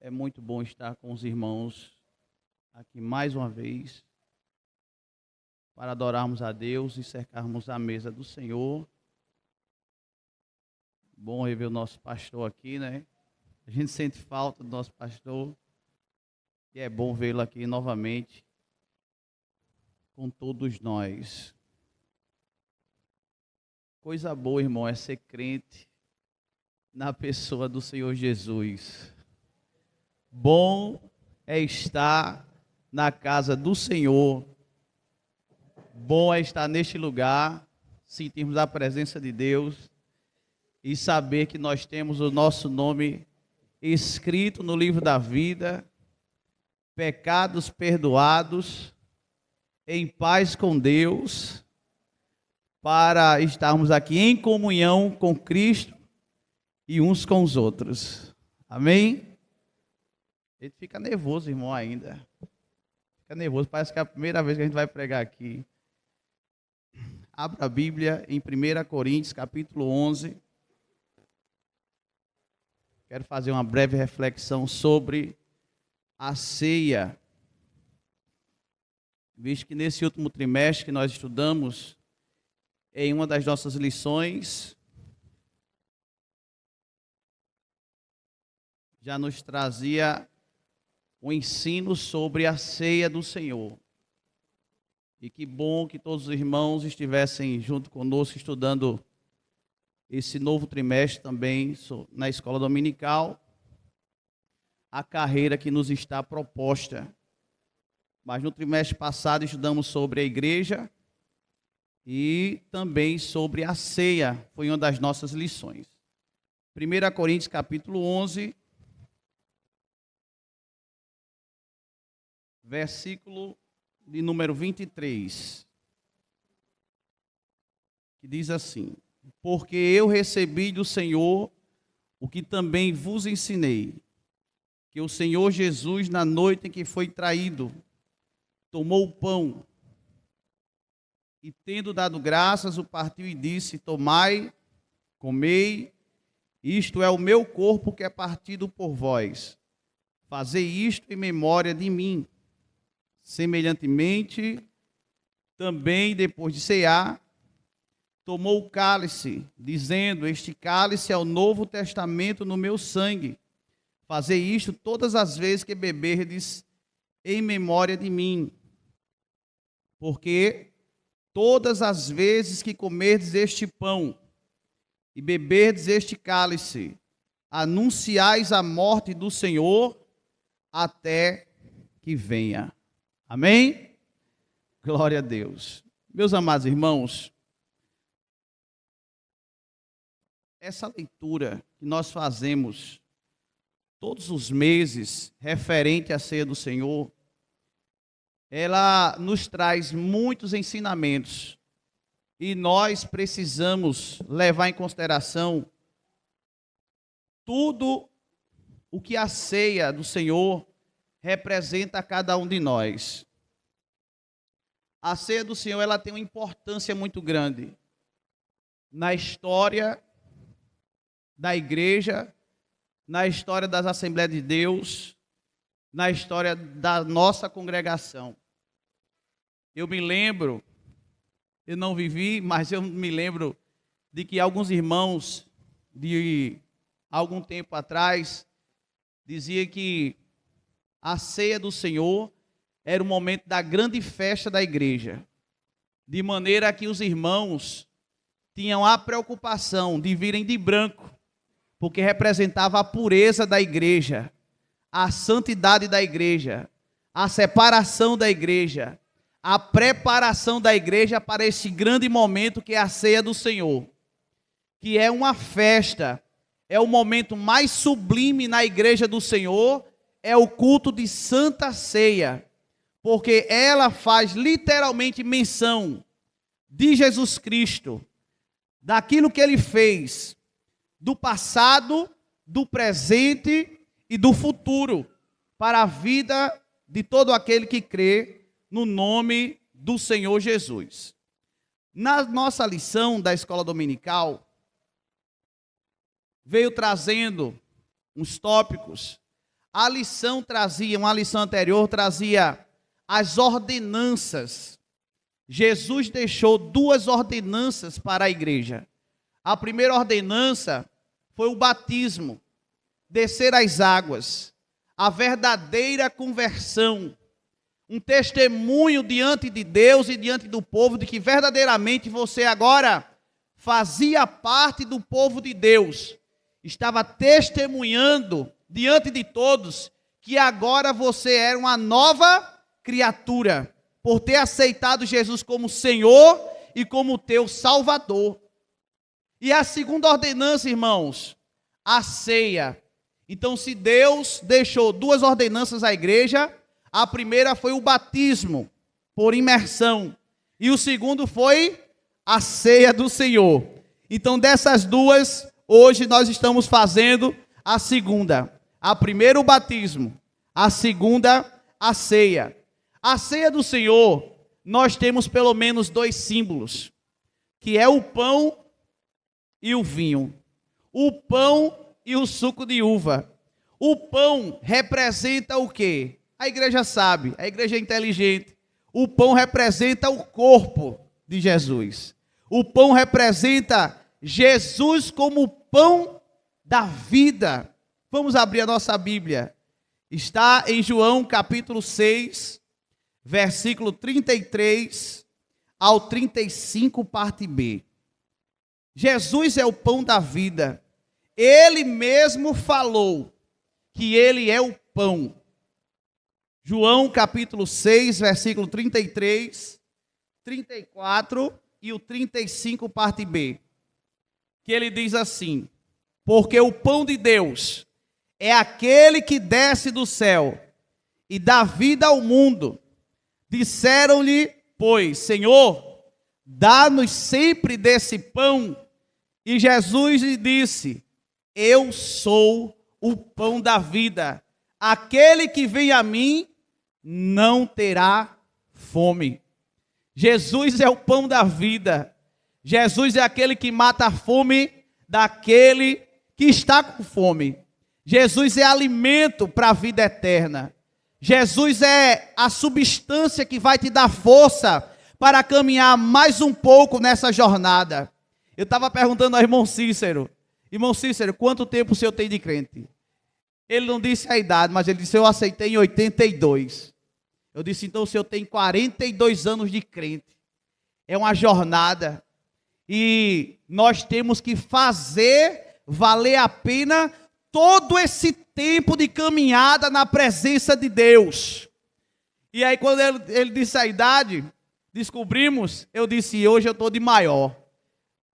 É muito bom estar com os irmãos aqui mais uma vez para adorarmos a Deus e cercarmos a mesa do Senhor. Bom rever o nosso pastor aqui, né? A gente sente falta do nosso pastor e é bom vê-lo aqui novamente com todos nós. Coisa boa, irmão, é ser crente na pessoa do Senhor Jesus. Bom é estar na casa do Senhor. Bom é estar neste lugar, sentirmos a presença de Deus e saber que nós temos o nosso nome escrito no livro da vida, pecados perdoados, em paz com Deus, para estarmos aqui em comunhão com Cristo e uns com os outros. Amém? Ele fica nervoso, irmão, ainda. Fica nervoso, parece que é a primeira vez que a gente vai pregar aqui. Abra a Bíblia em 1 Coríntios, capítulo 11. Quero fazer uma breve reflexão sobre a ceia. Visto que nesse último trimestre que nós estudamos, em uma das nossas lições, já nos trazia um ensino sobre a ceia do Senhor. E que bom que todos os irmãos estivessem junto conosco estudando esse novo trimestre também na escola dominical, a carreira que nos está proposta. Mas no trimestre passado estudamos sobre a igreja e também sobre a ceia, foi uma das nossas lições. 1 Coríntios capítulo 11, versículo de número 23, que diz assim: porque eu recebi do Senhor o que também vos ensinei, que o Senhor Jesus, na noite em que foi traído, tomou o pão e, tendo dado graças, o partiu e disse: tomai, comei, isto é o meu corpo que é partido por vós. Fazei isto em memória de mim. Semelhantemente, também depois de cear, tomou o cálice, dizendo: este cálice é o novo testamento no meu sangue. Fazei isto todas as vezes que beberdes em memória de mim. Porque todas as vezes que comerdes este pão e beberdes este cálice, anunciais a morte do Senhor até que venha. Amém? Glória a Deus. Meus amados irmãos, essa leitura que nós fazemos todos os meses referente à ceia do Senhor, ela nos traz muitos ensinamentos e nós precisamos levar em consideração tudo o que a ceia do Senhor representa a cada um de nós. A ceia do Senhor, ela tem uma importância muito grande na história da igreja, na história das Assembleias de Deus, na história da nossa congregação. Eu me lembro, eu não vivi, mas eu me lembro de que alguns irmãos de algum tempo atrás diziam que a ceia do Senhor era o momento da grande festa da igreja, de maneira que os irmãos tinham a preocupação de virem de branco, porque representava a pureza da igreja, a santidade da igreja, a separação da igreja, a preparação da igreja para esse grande momento que é a ceia do Senhor, que é uma festa, é o momento mais sublime na igreja do Senhor, é o culto de Santa Ceia, porque ela faz literalmente menção de Jesus Cristo, daquilo que ele fez, do passado, do presente e do futuro, para a vida de todo aquele que crê no nome do Senhor Jesus. Na nossa lição da escola dominical, veio trazendo uns tópicos Uma lição anterior trazia as ordenanças. Jesus deixou 2 ordenanças para a igreja. A primeira ordenança foi o batismo, descer as águas, a verdadeira conversão, um testemunho diante de Deus e diante do povo de que verdadeiramente você agora fazia parte do povo de Deus, estava testemunhando diante de todos que agora você era uma nova criatura, por ter aceitado Jesus como Senhor e como teu Salvador. E a segunda ordenança, irmãos, a ceia. Então, se Deus deixou 2 ordenanças à igreja, a primeira foi o batismo por imersão, e o segundo foi a ceia do Senhor. Então, dessas 2, hoje nós estamos fazendo a segunda. A primeira, o batismo. A segunda, a ceia. A ceia do Senhor, nós temos pelo menos 2 símbolos, que é o pão e o vinho. O pão e o suco de uva. O pão representa o quê? A igreja sabe, a igreja é inteligente. O pão representa o corpo de Jesus. O pão representa Jesus como o pão da vida. Vamos abrir a nossa Bíblia. Está em João capítulo 6, versículo 33 ao 35, parte B. Jesus é o pão da vida. Ele mesmo falou que ele é o pão. João capítulo 6, versículo 33, 34 e o 35, parte B. Que ele diz assim: porque o pão de Deus é aquele que desce do céu e dá vida ao mundo. Disseram-lhe, pois, Senhor, dá-nos sempre desse pão. E Jesus lhe disse: eu sou o pão da vida. Aquele que vem a mim não terá fome. Jesus é o pão da vida. Jesus é aquele que mata a fome daquele que está com fome. Jesus é alimento para a vida eterna. Jesus é a substância que vai te dar força para caminhar mais um pouco nessa jornada. Eu estava perguntando ao irmão Cícero, quanto tempo o senhor tem de crente? Ele não disse a idade, mas ele disse: eu aceitei em 82. Eu disse: então o senhor tem 42 anos de crente. É uma jornada. E nós temos que fazer valer a pena todo esse tempo de caminhada na presença de Deus. E aí quando ele disse a idade, descobrimos, eu disse: hoje eu estou de maior.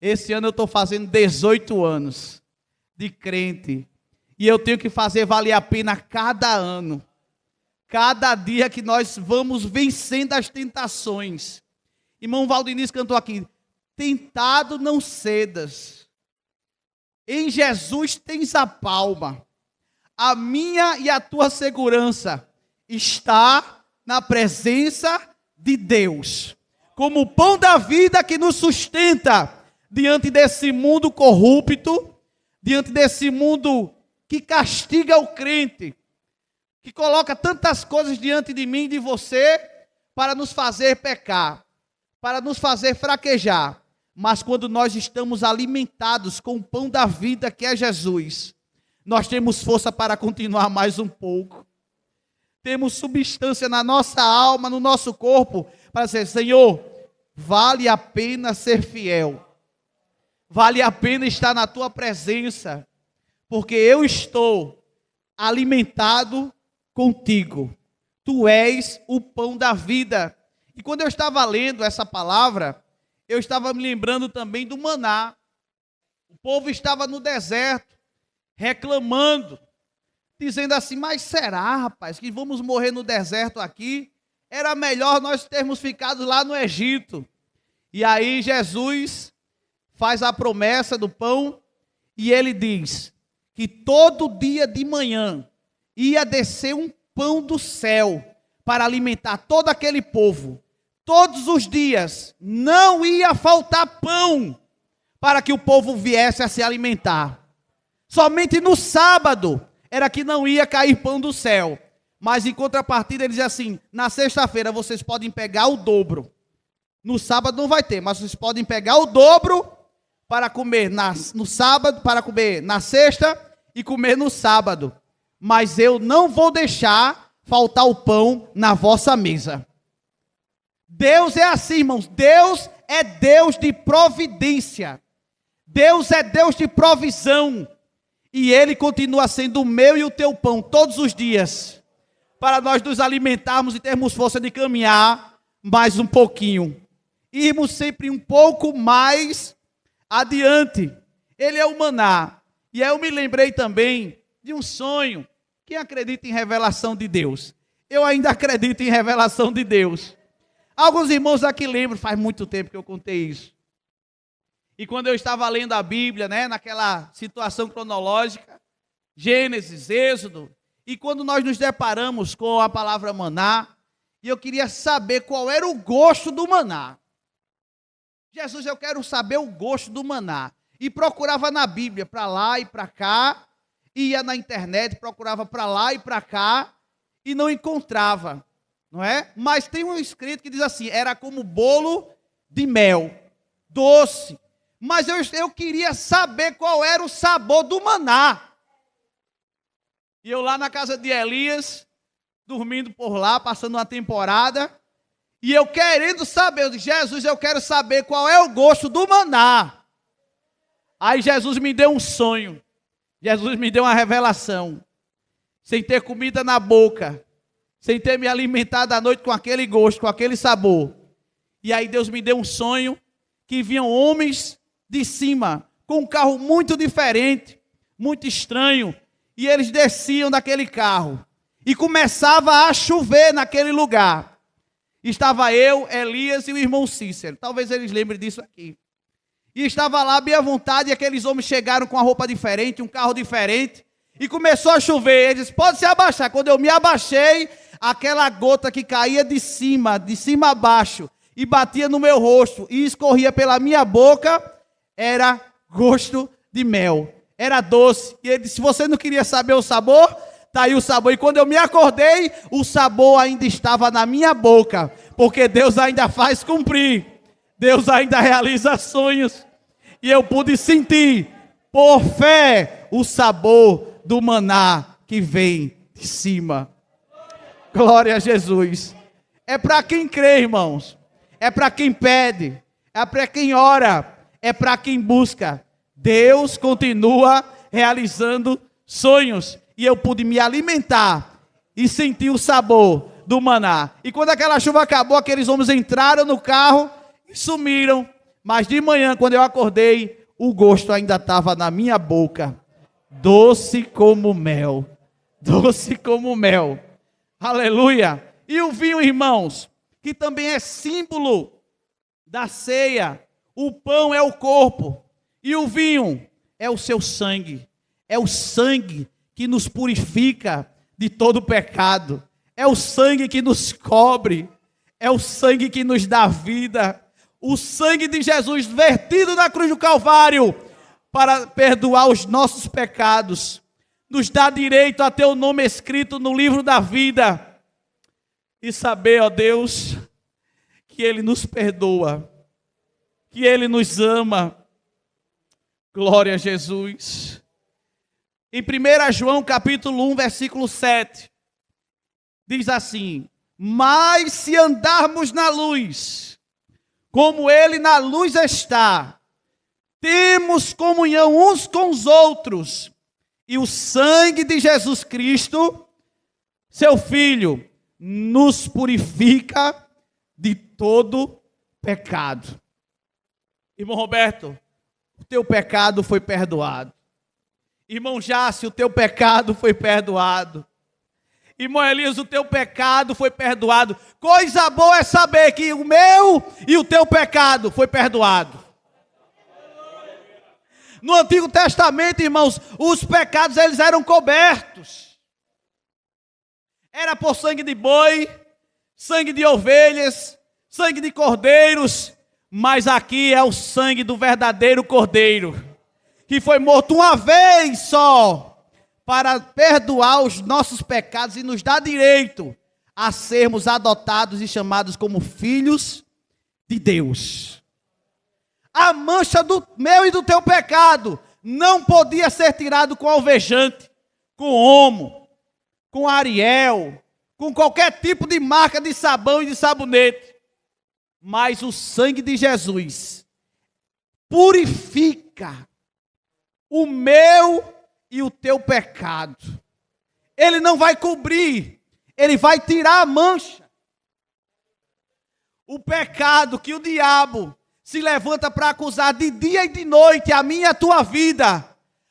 Esse ano eu estou fazendo 18 anos de crente. E eu tenho que fazer valer a pena cada ano. Cada dia que nós vamos vencendo as tentações. Irmão Valdiniz cantou aqui: tentado não cedas. Em Jesus tens a palma. A minha e a tua segurança está na presença de Deus. Como o pão da vida que nos sustenta diante desse mundo corrupto, diante desse mundo que castiga o crente, que coloca tantas coisas diante de mim e de você para nos fazer pecar, para nos fazer fraquejar. Mas quando nós estamos alimentados com o pão da vida que é Jesus, nós temos força para continuar mais um pouco. Temos substância na nossa alma, no nosso corpo, para dizer: Senhor, vale a pena ser fiel. Vale a pena estar na tua presença, porque eu estou alimentado contigo. Tu és o pão da vida. E quando eu estava lendo essa palavra, eu estava me lembrando também do maná. O povo estava no deserto, reclamando, dizendo assim: mas será, rapaz, que vamos morrer no deserto aqui? Era melhor nós termos ficado lá no Egito. E aí Jesus faz a promessa do pão, e ele diz que todo dia de manhã ia descer um pão do céu para alimentar todo aquele povo. Todos os dias não ia faltar pão para que o povo viesse a se alimentar. Somente no sábado era que não ia cair pão do céu. Mas em contrapartida ele dizia assim, na sexta-feira vocês podem pegar o dobro. No sábado não vai ter, mas vocês podem pegar o dobro para comer no sábado, para comer na sexta e comer no sábado. Mas eu não vou deixar faltar o pão na vossa mesa. Deus é assim, irmãos. Deus é Deus de providência. Deus é Deus de provisão. E Ele continua sendo o meu e o teu pão todos os dias. Para nós nos alimentarmos e termos força de caminhar mais um pouquinho. Irmos sempre um pouco mais adiante. Ele é o maná. E aí eu me lembrei também de um sonho. Quem acredita em revelação de Deus? Eu ainda acredito em revelação de Deus. Alguns irmãos aqui lembram, faz muito tempo que eu contei isso. E quando eu estava lendo a Bíblia, né, naquela situação cronológica, Gênesis, Êxodo, e quando nós nos deparamos com a palavra maná, e eu queria saber qual era o gosto do maná. Jesus, eu quero saber o gosto do maná. E procurava na Bíblia, para lá e para cá, ia na internet, procurava para lá e para cá, e não encontrava, não é? Mas tem um escrito que diz assim, era como bolo de mel, doce. Mas eu queria saber qual era o sabor do maná. E eu lá na casa de Elias, dormindo por lá, passando uma temporada, e eu querendo saber, eu disse, Jesus, eu quero saber qual é o gosto do maná. Aí Jesus me deu um sonho, Jesus me deu uma revelação, sem ter comida na boca, sem ter me alimentado à noite com aquele gosto, com aquele sabor. E aí Deus me deu um sonho, que vinham homens de cima, com um carro muito diferente, muito estranho, e eles desciam daquele carro, e começava a chover naquele lugar. Estava eu, Elias e o irmão Cícero, talvez eles lembrem disso aqui. E estava lá bem à vontade, e aqueles homens chegaram com uma roupa diferente, um carro diferente, e começou a chover. Eles pode se abaixar. Quando eu me abaixei, aquela gota que caía de cima a baixo, e batia no meu rosto, e escorria pela minha boca, era gosto de mel, era doce. E ele disse, se você não queria saber o sabor, está aí o sabor. E quando eu me acordei, o sabor ainda estava na minha boca, porque Deus ainda faz cumprir, Deus ainda realiza sonhos. E eu pude sentir, por fé, o sabor do maná que vem de cima. Glória a Jesus. É para quem crê, irmãos. É para quem pede. É para quem ora. É para quem busca. Deus continua realizando sonhos. E eu pude me alimentar e sentir o sabor do maná. E quando aquela chuva acabou, aqueles homens entraram no carro e sumiram. Mas de manhã, quando eu acordei, o gosto ainda estava na minha boca. Doce como mel. Doce como mel. Aleluia. E o vinho, irmãos, que também é símbolo da ceia. O pão é o corpo. E o vinho é o seu sangue. É o sangue que nos purifica de todo pecado. É o sangue que nos cobre. É o sangue que nos dá vida. O sangue de Jesus vertido na cruz do Calvário para perdoar os nossos pecados. Nos dá direito a ter o nome escrito no livro da vida. E saber, ó Deus, que Ele nos perdoa. Que Ele nos ama. Glória a Jesus. Em 1 João capítulo 1, versículo 7. Diz assim, mas se andarmos na luz, como Ele na luz está, temos comunhão uns com os outros, e o sangue de Jesus Cristo, seu Filho, nos purifica de todo pecado. Irmão Roberto, o teu pecado foi perdoado. Irmão Jássio, o teu pecado foi perdoado. Irmão Elias, o teu pecado foi perdoado. Coisa boa é saber que o meu e o teu pecado foi perdoado. No Antigo Testamento, irmãos, os pecados eles eram cobertos. Era por sangue de boi, sangue de ovelhas, sangue de cordeiros, mas aqui é o sangue do verdadeiro cordeiro, que foi morto uma vez só, para perdoar os nossos pecados e nos dar direito a sermos adotados e chamados como filhos de Deus. A mancha do meu e do teu pecado não podia ser tirado com alvejante, com Omo, com Ariel, com qualquer tipo de marca de sabão e de sabonete. Mas o sangue de Jesus purifica o meu e o teu pecado. Ele não vai cobrir, ele vai tirar a mancha. O pecado que o diabo se levanta para acusar de dia e de noite a minha e a tua vida.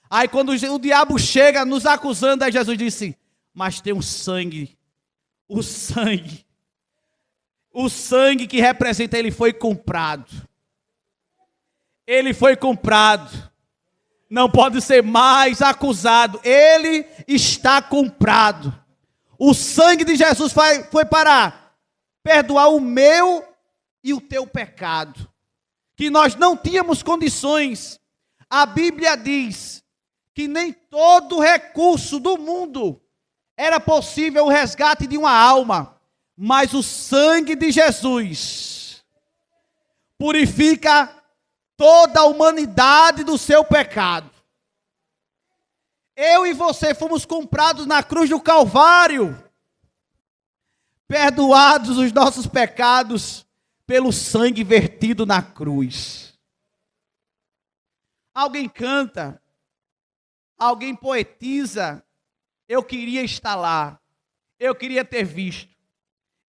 Aí quando o diabo chega nos acusando, aí Jesus disse, mas tem o sangue que representa, ele foi comprado. Ele foi comprado. Não pode ser mais acusado. Ele está comprado. O sangue de Jesus foi para perdoar o meu e o teu pecado. Que nós não tínhamos condições. A Bíblia diz que nem todo recurso do mundo era possível o resgate de uma alma. Mas o sangue de Jesus purifica toda a humanidade do seu pecado. Eu e você fomos comprados na cruz do Calvário, perdoados os nossos pecados pelo sangue vertido na cruz. Alguém canta, alguém poetiza, eu queria estar lá, eu queria ter visto.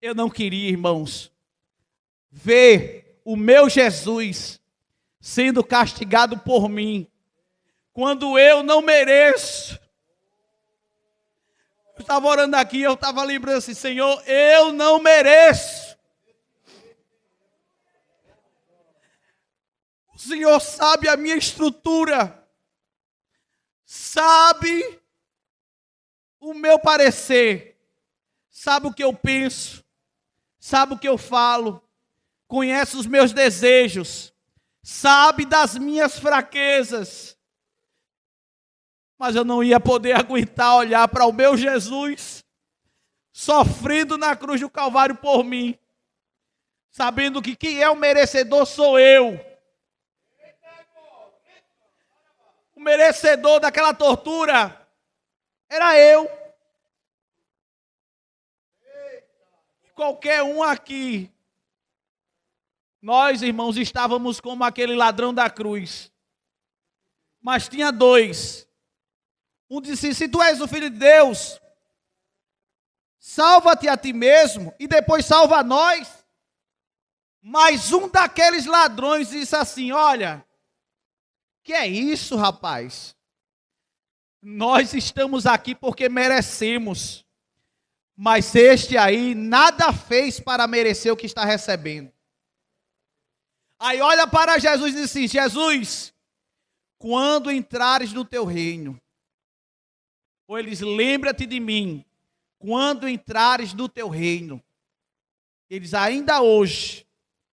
Eu não queria, irmãos, ver o meu Jesus sendo castigado por mim, quando eu não mereço. Eu estava orando aqui, eu estava lembrando assim, Senhor, eu não mereço. O Senhor sabe a minha estrutura, sabe o meu parecer, sabe o que eu penso, sabe o que eu falo, conhece os meus desejos, sabe das minhas fraquezas. Mas eu não ia poder aguentar olhar para o meu Jesus sofrendo na cruz do Calvário por mim, sabendo que quem é o merecedor sou eu. O merecedor daquela tortura era eu. Qualquer um aqui. Nós, irmãos, estávamos como aquele ladrão da cruz. Mas tinha dois. Um disse, se tu és o Filho de Deus, salva-te a ti mesmo e depois salva a nós. Mas um daqueles ladrões disse assim, olha, que é isso, rapaz? Nós estamos aqui porque merecemos. Mas este aí nada fez para merecer o que está recebendo. Aí olha para Jesus e diz assim, Jesus, quando entrares no teu reino, ou eles, lembra-te de mim, quando entrares no teu reino, eles ainda hoje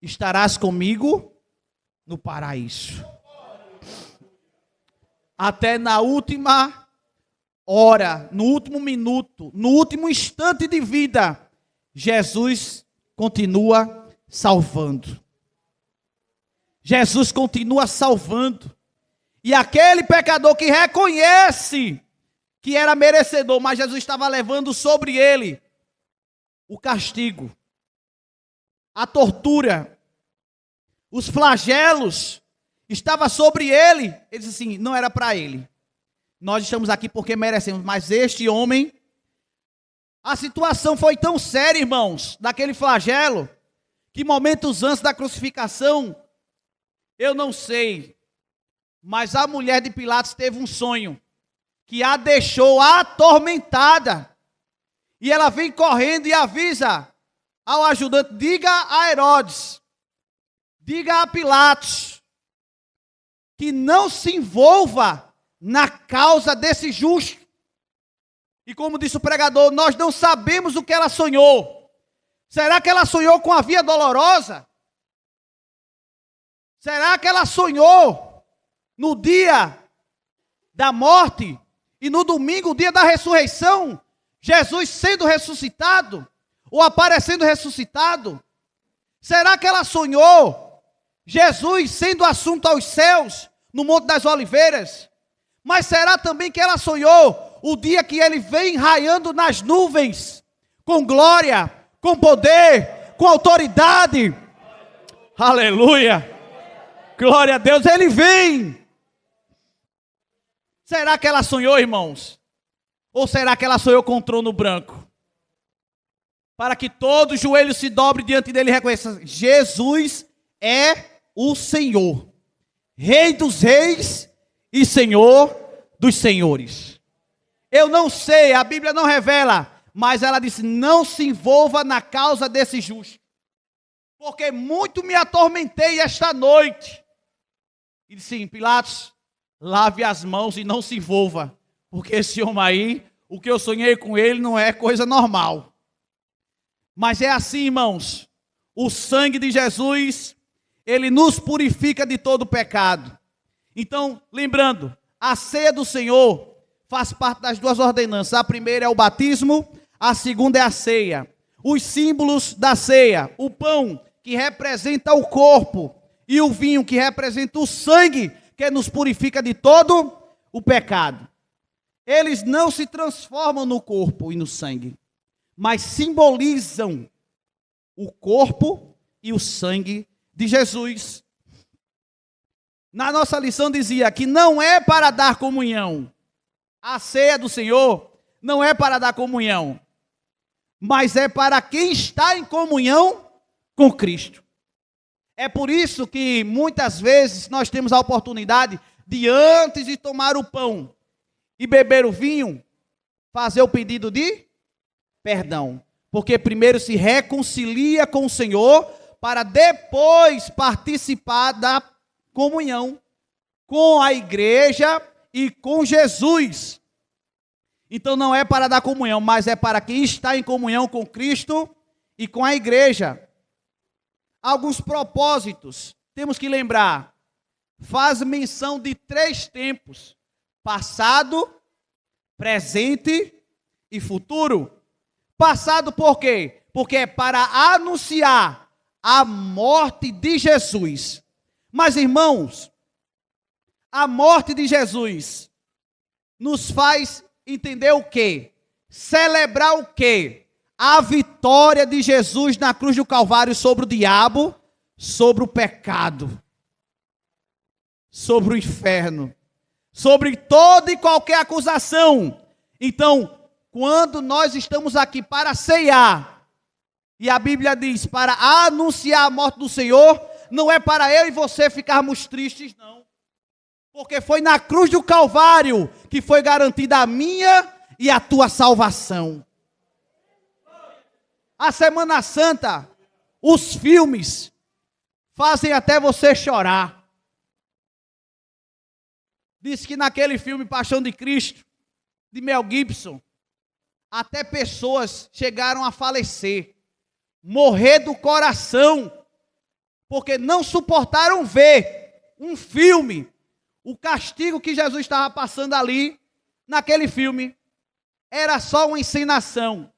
estarás comigo no paraíso. Até na última hora, no último minuto, no último instante de vida, Jesus continua salvando. Jesus continua salvando. E aquele pecador que reconhece que era merecedor, mas Jesus estava levando sobre ele o castigo, a tortura, os flagelos, estava sobre ele. Ele disse assim, não era para ele. Nós estamos aqui porque merecemos, mas este homem, a situação foi tão séria, irmãos, daquele flagelo, que momentos antes da crucificação, eu não sei, mas a mulher de Pilatos teve um sonho, que a deixou atormentada, e ela vem correndo e avisa ao ajudante, diga a Herodes, diga a Pilatos, que não se envolva na causa desse justo. E como disse o pregador, nós não sabemos o que ela sonhou. Será que ela sonhou com a via dolorosa? Será que ela sonhou no dia da morte? E no domingo, dia da ressurreição, Jesus sendo ressuscitado, ou aparecendo ressuscitado, será que ela sonhou Jesus sendo assunto aos céus, no Monte das Oliveiras? Mas será também que ela sonhou o dia que ele vem raiando nas nuvens, com glória, com poder, com autoridade? Aleluia! Glória a Deus, ele vem! Será que ela sonhou, irmãos? Ou será que ela sonhou com um trono branco? Para que todo joelho se dobre diante dele e reconheça: Jesus é o Senhor, Rei dos reis e Senhor dos senhores. Eu não sei, a Bíblia não revela, mas ela disse: não se envolva na causa desse justo, porque muito me atormentei esta noite. E disse: Pilatos, lave as mãos e não se envolva, porque esse homem aí, o que eu sonhei com ele não é coisa normal. Mas é assim, irmãos, o sangue de Jesus, ele nos purifica de todo pecado. Então, lembrando, a ceia do Senhor faz parte das duas ordenanças. A primeira é o batismo, a segunda é a ceia. Os símbolos da ceia: o pão, que representa o corpo, e o vinho, que representa o sangue, que nos purifica de todo o pecado. Eles não se transformam no corpo e no sangue, mas simbolizam o corpo e o sangue de Jesus. Na nossa lição dizia que não é para dar comunhão. A ceia do Senhor não é para dar comunhão, mas é para quem está em comunhão com Cristo. É por isso que muitas vezes nós temos a oportunidade de, antes de tomar o pão e beber o vinho, fazer o pedido de perdão. Porque primeiro se reconcilia com o Senhor, para depois participar da comunhão com a igreja e com Jesus. Então não é para dar comunhão, mas é para quem está em comunhão com Cristo e com a igreja. Alguns propósitos, temos que lembrar, faz menção de 3 tempos: passado, presente e futuro. Passado por quê? Porque é para anunciar a morte de Jesus. Mas, irmãos, a morte de Jesus nos faz entender o quê? Celebrar o quê? A vitória de Jesus na cruz do Calvário sobre o diabo, sobre o pecado, sobre o inferno, sobre toda e qualquer acusação. Então, quando nós estamos aqui para ceiar, e a Bíblia diz para anunciar a morte do Senhor, não é para eu e você ficarmos tristes, não. Porque foi na cruz do Calvário que foi garantida a minha e a tua salvação. A Semana Santa, os filmes, fazem até você chorar. Diz que naquele filme Paixão de Cristo, de Mel Gibson, até pessoas chegaram a falecer, morrer do coração, porque não suportaram ver um filme, o castigo que Jesus estava passando ali, naquele filme, era só uma encenação.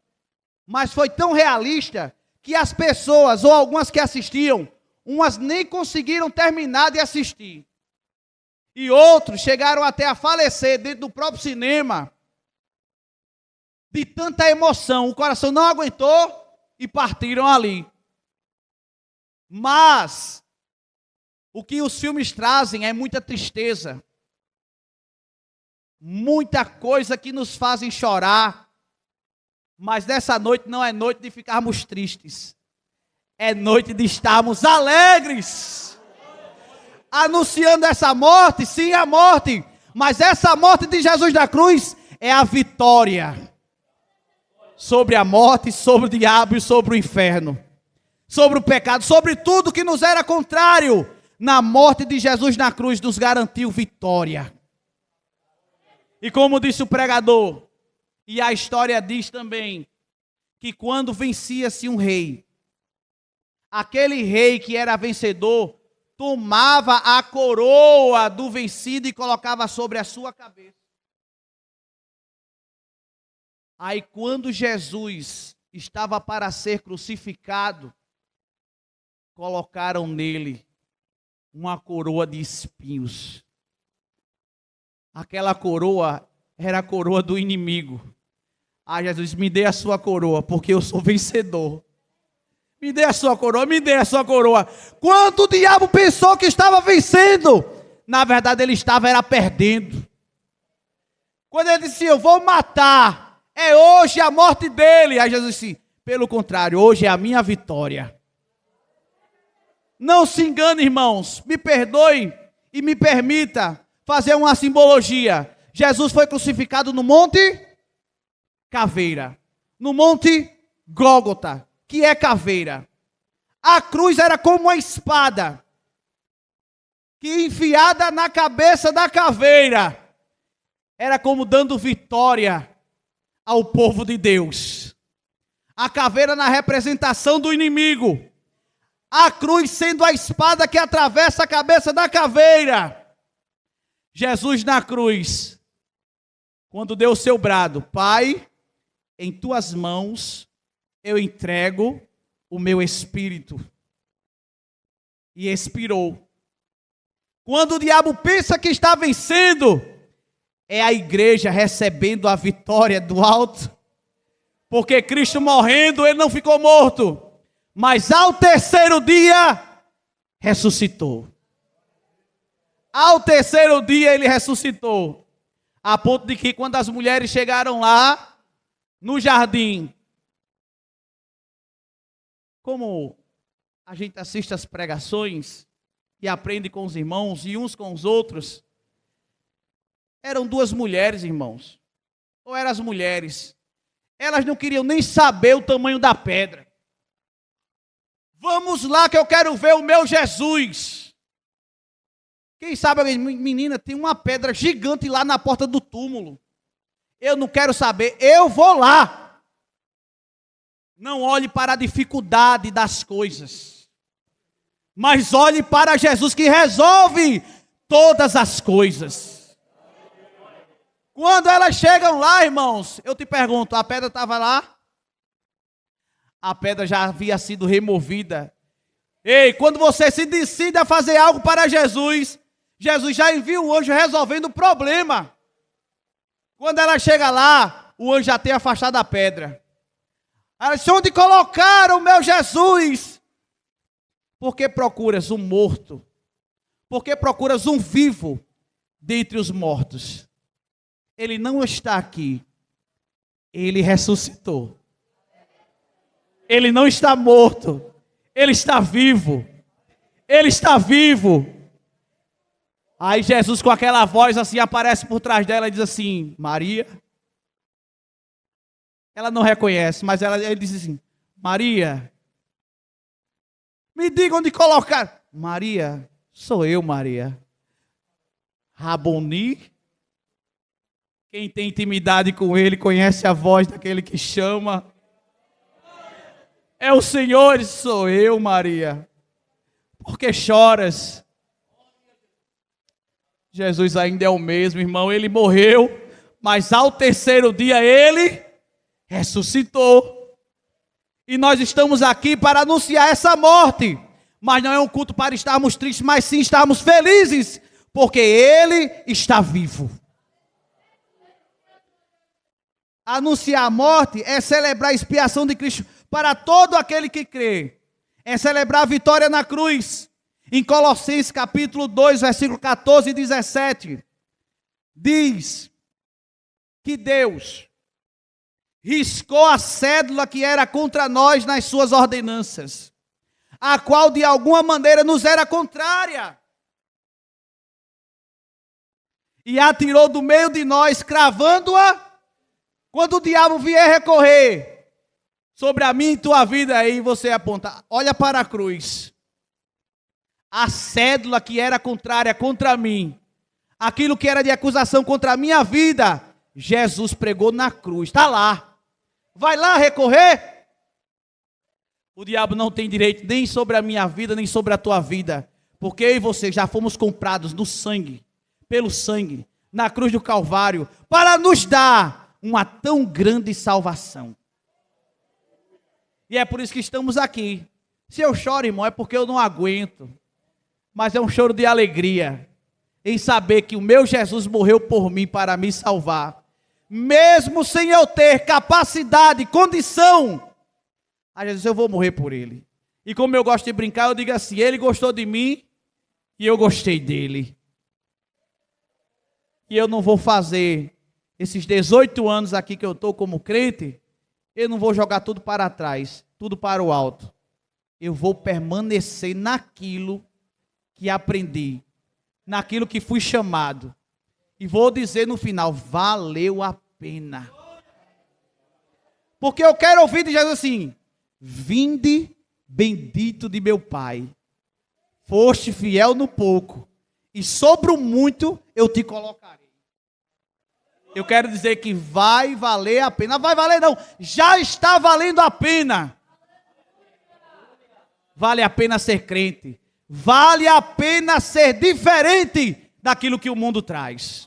Mas foi tão realista que as pessoas, ou algumas que assistiam, umas nem conseguiram terminar de assistir. E outros chegaram até a falecer dentro do próprio cinema, de tanta emoção. O coração não aguentou e partiram ali. Mas o que os filmes trazem é muita tristeza, muita coisa que nos fazem chorar. Mas nessa noite não é noite de ficarmos tristes, é noite de estarmos alegres, anunciando essa morte. Sim, a morte, mas essa morte de Jesus da cruz é a vitória sobre a morte, sobre o diabo e sobre o inferno, sobre o pecado, sobre tudo que nos era contrário. Na morte de Jesus na cruz nos garantiu vitória. E como disse o pregador, e a história diz também, que quando vencia-se um rei, aquele rei que era vencedor, tomava a coroa do vencido e colocava sobre a sua cabeça. Aí quando Jesus estava para ser crucificado, colocaram nele uma coroa de espinhos. Aquela coroa era a coroa do inimigo. Ah, Jesus, me dê a sua coroa, porque eu sou vencedor. Me dê a sua coroa, me dê a sua coroa. Quando o diabo pensou que estava vencendo, na verdade ele estava era perdendo. Quando ele disse, eu vou matar, é hoje a morte dele. Aí Jesus disse, pelo contrário, hoje é a minha vitória. Não se engane, irmãos, me perdoe e me permita fazer uma simbologia. Jesus foi crucificado no Monte Caveira, no Monte Gólgota, que é caveira. A cruz era como uma espada, que enfiada na cabeça da caveira, era como dando vitória ao povo de Deus. A caveira na representação do inimigo, a cruz sendo a espada que atravessa a cabeça da caveira. Jesus na cruz, quando deu o seu brado, Pai, em tuas mãos eu entrego o meu espírito. E expirou. Quando o diabo pensa que está vencendo, é a igreja recebendo a vitória do alto. Porque Cristo morrendo, ele não ficou morto, mas ao terceiro dia, ressuscitou. Ao terceiro dia ele ressuscitou. A ponto de que quando as mulheres chegaram lá, no jardim, como a gente assiste as pregações e aprende com os irmãos e uns com os outros, eram duas mulheres, irmãos. Ou eram as mulheres. Elas não queriam nem saber o tamanho da pedra. Vamos lá que eu quero ver o meu Jesus. Quem sabe alguém, menina, tem uma pedra gigante lá na porta do túmulo. Eu não quero saber, eu vou lá. Não olhe para a dificuldade das coisas, mas olhe para Jesus que resolve todas as coisas. Quando elas chegam lá, irmãos, eu te pergunto, a pedra estava lá? A pedra já havia sido removida. Ei, quando você se decide a fazer algo para Jesus, Jesus já envia o anjo resolvendo o problema. Quando ela chega lá, o anjo já tem afastado a pedra. Ela disse, onde colocaram o meu Jesus? Por que procuras um morto? Por que procuras um vivo dentre os mortos? Ele não está aqui. Ele ressuscitou. Ele não está morto. Ele está vivo. Ele está vivo. Aí Jesus com aquela voz assim aparece por trás dela e diz assim, Maria. Ela não reconhece, mas ele diz assim, Maria. Me diga onde colocar. Maria, sou eu, Maria. Raboni. Quem tem intimidade com ele conhece a voz daquele que chama. É o Senhor, sou eu, Maria. Por que choras? Jesus ainda é o mesmo, irmão. Ele morreu, mas ao terceiro dia ele ressuscitou. E nós estamos aqui para anunciar essa morte. Mas não é um culto para estarmos tristes, mas sim estarmos felizes, porque ele está vivo. Anunciar a morte é celebrar a expiação de Cristo para todo aquele que crê. É celebrar a vitória na cruz. Em Colossenses capítulo 2, versículo 14 e 17, diz que Deus riscou a cédula que era contra nós nas suas ordenanças, a qual de alguma maneira nos era contrária, e a tirou do meio de nós, cravando-a. Quando o diabo vier recorrer sobre a minha e tua vida, aí você aponta, olha para a cruz. A cédula que era contrária contra mim, aquilo que era de acusação contra a minha vida, Jesus pregou na cruz, está lá. Vai lá recorrer. O diabo não tem direito nem sobre a minha vida, nem sobre a tua vida, porque eu e você já fomos comprados no sangue, pelo sangue, na cruz do Calvário, para nos dar uma tão grande salvação. E é por isso que estamos aqui. Se eu choro, irmão, é porque eu não aguento. Mas é um choro de alegria em saber que o meu Jesus morreu por mim para me salvar. Mesmo sem eu ter capacidade, condição, às vezes eu vou morrer por ele. E como eu gosto de brincar, eu digo assim, ele gostou de mim e eu gostei dele. E eu não vou fazer esses 18 anos aqui que eu estou como crente, eu não vou jogar tudo para trás, tudo para o alto. Eu vou permanecer naquilo que aprendi, naquilo que fui chamado. E vou dizer no final, valeu a pena. Porque eu quero ouvir de Jesus assim, vinde bendito de meu Pai, foste fiel no pouco, e sobre o muito eu te colocarei. Eu quero dizer que vai valer a pena. Vai valer não, já está valendo a pena. Vale a pena ser crente. Vale a pena ser diferente daquilo que o mundo traz.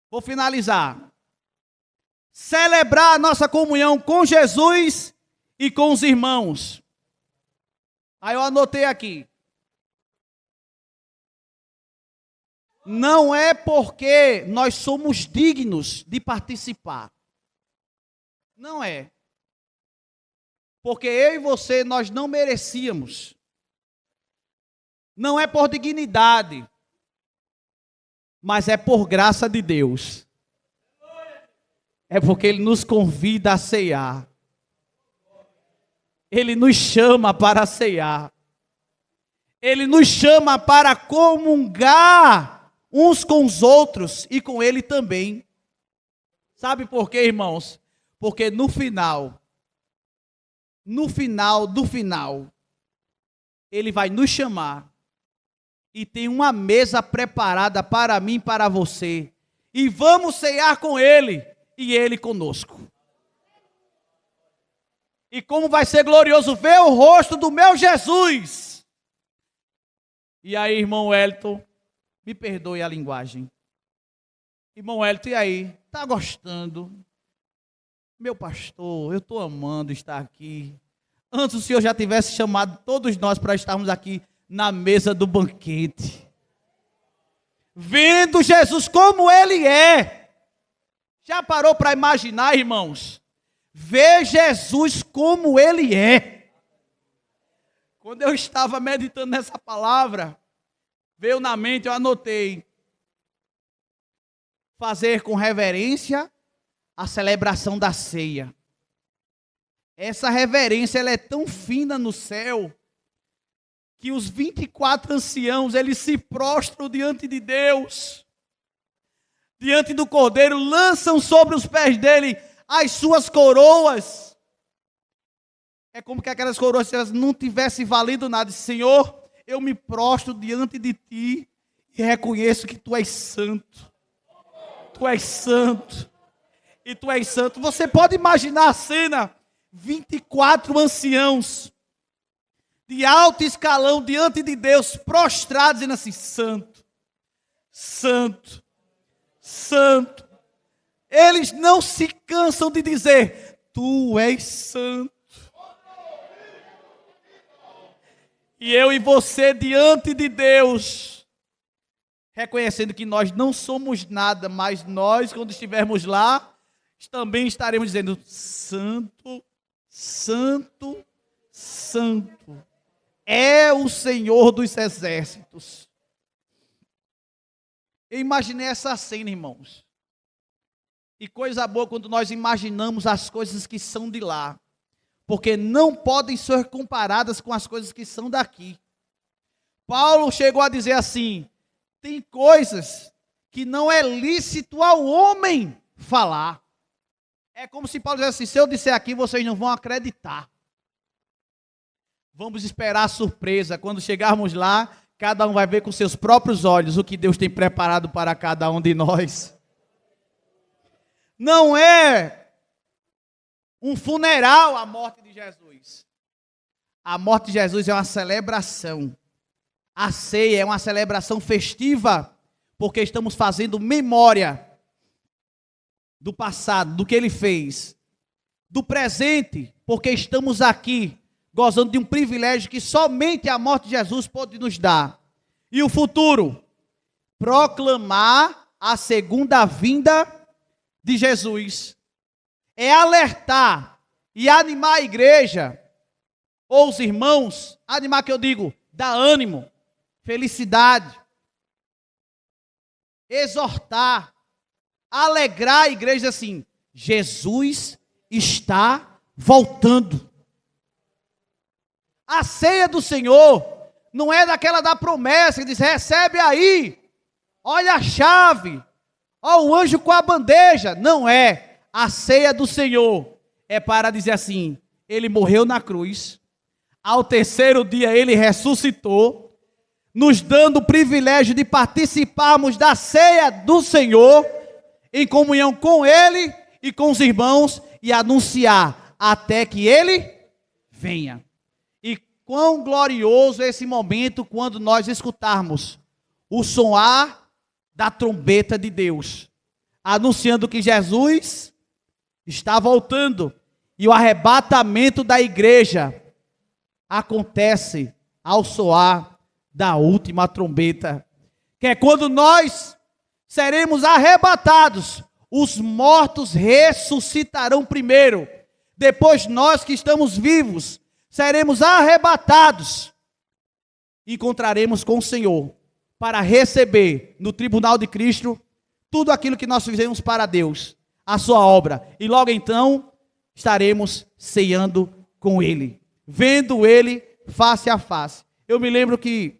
Vou finalizar. Celebrar a nossa comunhão com Jesus e com os irmãos. Aí eu anotei aqui. Não é porque nós somos dignos de participar. Não é. Porque eu e você, nós não merecíamos. Não é por dignidade. Mas é por graça de Deus. É porque Ele nos convida a ceiar. Ele nos chama para ceiar. Ele nos chama para comungar uns com os outros e com Ele também. Sabe por quê, irmãos? Porque no final do final, Ele vai nos chamar e tem uma mesa preparada para mim e para você. E vamos ceiar com Ele e Ele conosco. E como vai ser glorioso ver o rosto do meu Jesus. E aí, irmão Wellington, me perdoe a linguagem. Irmão Wellington, e aí? Está gostando? Meu pastor, eu estou amando estar aqui. Antes o Senhor já tivesse chamado todos nós para estarmos aqui na mesa do banquete. Vendo Jesus como Ele é. Já parou para imaginar, irmãos? Ver Jesus como Ele é. Quando eu estava meditando nessa palavra, veio na mente, eu anotei. Fazer com reverência a celebração da ceia. Essa reverência, ela é tão fina no céu, que os 24 anciãos, eles se prostram diante de Deus, diante do Cordeiro, lançam sobre os pés dele as suas coroas. É como que aquelas coroas, se elas não tivessem valido nada. Senhor, eu me prostro diante de ti e reconheço que tu és santo. Tu és santo. E tu és santo. Você pode imaginar a cena, 24 anciãos de alto escalão diante de Deus, prostrados, dizendo assim, santo, santo, santo. Eles não se cansam de dizer, tu és santo. E eu e você diante de Deus, reconhecendo que nós não somos nada, mas nós, quando estivermos lá, também estaremos dizendo, santo, santo, santo, é o Senhor dos exércitos. Eu imaginei essa cena, irmãos. E coisa boa quando nós imaginamos as coisas que são de lá. Porque não podem ser comparadas com as coisas que são daqui. Paulo chegou a dizer assim, tem coisas que não é lícito ao homem falar. É como se Paulo dissesse assim, se eu disser aqui, vocês não vão acreditar. Vamos esperar a surpresa. Quando chegarmos lá, cada um vai ver com seus próprios olhos o que Deus tem preparado para cada um de nós. Não é um funeral a morte de Jesus. A morte de Jesus é uma celebração. A ceia é uma celebração festiva, porque estamos fazendo memória do passado, do que ele fez, do presente, porque estamos aqui gozando de um privilégio que somente a morte de Jesus pode nos dar. E o futuro, proclamar a segunda vinda de Jesus. É alertar e animar a igreja, ou os irmãos, animar que eu digo, dar ânimo, felicidade, exortar, alegrar a igreja assim, Jesus está voltando. A ceia do Senhor não é daquela da promessa que diz, recebe aí, olha a chave, olha o anjo com a bandeja. Não é. A ceia do Senhor é para dizer assim, ele morreu na cruz, ao terceiro dia ele ressuscitou, nos dando o privilégio de participarmos da ceia do Senhor, em comunhão com ele e com os irmãos, e anunciar até que ele venha. E quão glorioso é esse momento quando nós escutarmos o soar da trombeta de Deus, anunciando que Jesus está voltando, e o arrebatamento da igreja acontece ao soar da última trombeta, que é quando nós seremos arrebatados. Os mortos ressuscitarão primeiro, depois nós que estamos vivos seremos arrebatados, encontraremos com o Senhor para receber no tribunal de Cristo tudo aquilo que nós fizemos para Deus, a sua obra, e logo então estaremos ceando com Ele, vendo Ele face a face. Eu me lembro que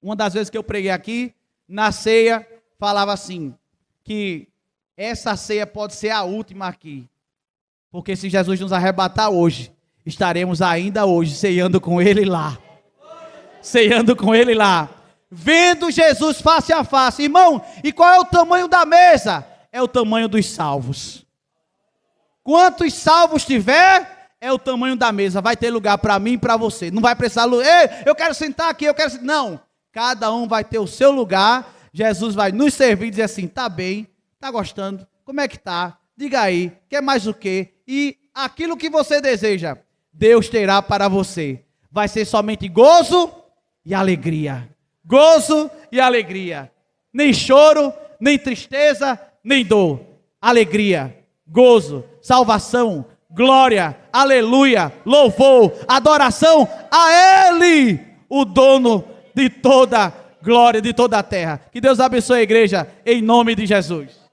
uma das vezes que eu preguei aqui, na ceia, falava assim, que essa ceia pode ser a última aqui, porque se Jesus nos arrebatar hoje, estaremos ainda hoje ceando com Ele lá, ceando com Ele lá, vendo Jesus face a face. Irmão, e qual é o tamanho da mesa? É o tamanho dos salvos. Quantos salvos tiver, é o tamanho da mesa. Vai ter lugar para mim e para você. Não vai precisar, eu quero sentar aqui, eu quero sentar. Não, cada um vai ter o seu lugar. Jesus vai nos servir e dizer assim, tá bem, tá gostando, como é que tá? Diga aí, quer mais o quê? E aquilo que você deseja, Deus terá para você. Vai ser somente gozo e alegria. Gozo e alegria. Nem choro, nem tristeza, nem dor. Alegria, gozo, salvação, glória, aleluia, louvor, adoração a Ele, o dono de toda glória, de toda a terra. Que Deus abençoe a igreja, em nome de Jesus.